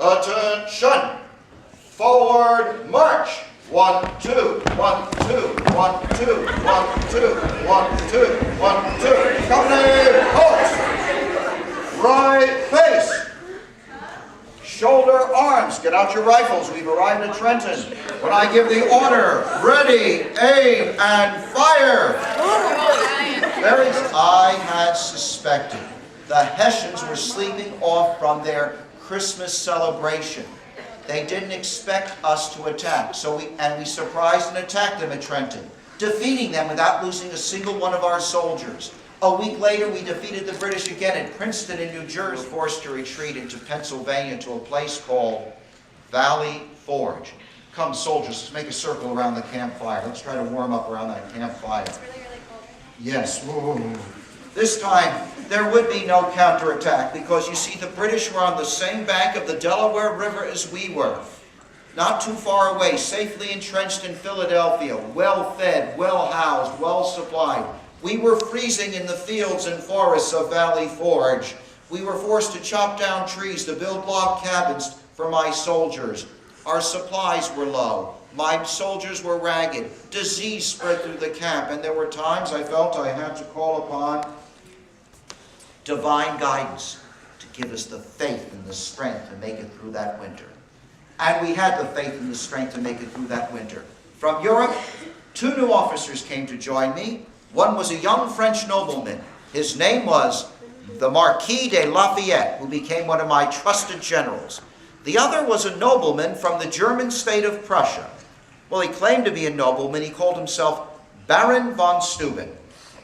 Attention! Forward march! 1, 2, 1, 2, 1, 2, 1, 2, 1, 2, 1, 2. Company, halt! Right face! Shoulder arms. Get out your rifles. We've arrived at Trenton. When I give the order, ready, aim, and fire! I had suspected the Hessians were sleeping off from their Christmas celebration. They didn't expect us to attack, and we surprised and attacked them at Trenton, defeating them without losing a single one of our soldiers. A week later, we defeated the British again at Princeton in New Jersey, forced to retreat into Pennsylvania to a place called Valley Forge. Come, soldiers, let's make a circle around the campfire. Let's try to warm up around that campfire. It's really, really cold. Yes. Ooh. This time, there would be no counterattack because, you see, the British were on the same bank of the Delaware River as we were. Not too far away, safely entrenched in Philadelphia, well-fed, well-housed, well-supplied. We were freezing in the fields and forests of Valley Forge. We were forced to chop down trees to build log cabins for my soldiers. Our supplies were low. My soldiers were ragged. Disease spread through the camp, and there were times I felt I had to call upon divine guidance to give us the faith and the strength to make it through that winter. And we had the faith and the strength to make it through that winter. From Europe, 2 new officers came to join me. One was a young French nobleman. His name was the Marquis de Lafayette, who became one of my trusted generals. The other was a nobleman from the German state of Prussia. Well, he claimed to be a nobleman. He called himself Baron von Steuben.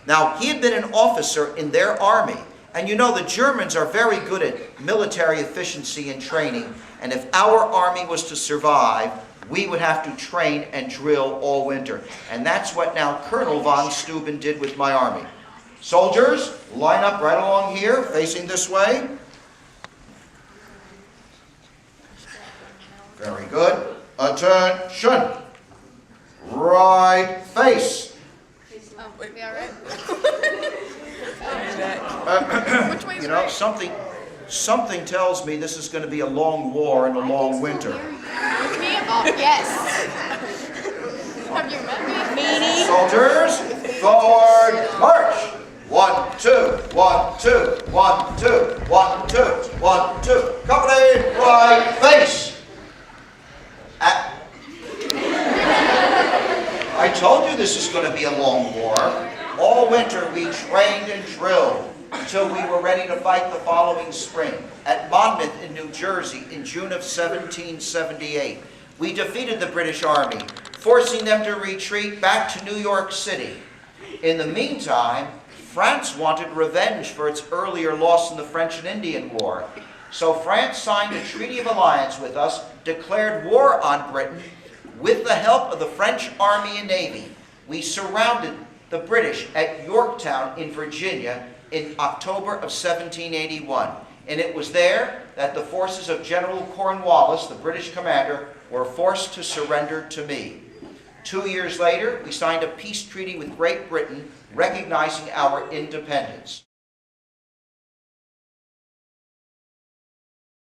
Now, he had been an officer in their army. And you know, the Germans are very good at military efficiency and training. And if our army was to survive, we would have to train and drill all winter. And that's what now Colonel von Steuben did with my army. Soldiers, line up right along here, facing this way. Very good. Attention. Right face. Oh, wait, we all right? Which way is You know, right? something tells me this is going to be a long war and a long winter. With me? Oh, yes. Have you met me? Meanie. Soldiers, forward march. 1, 2, 1, 2, 1, 2, 1, 2, 1, 2. Company, right face. I told you this is going to be a long war. All winter we trained and drilled until we were ready to fight the following spring. At Monmouth in New Jersey in June of 1778, we defeated the British Army, forcing them to retreat back to New York City. In the meantime, France wanted revenge for its earlier loss in the French and Indian War. So France signed a treaty of alliance with us, declared war on Britain. With the help of the French Army and Navy, we surrounded the British at Yorktown in Virginia in October of 1781. And it was there that the forces of General Cornwallis, the British commander, were forced to surrender to me. 2 years later, we signed a peace treaty with Great Britain recognizing our independence.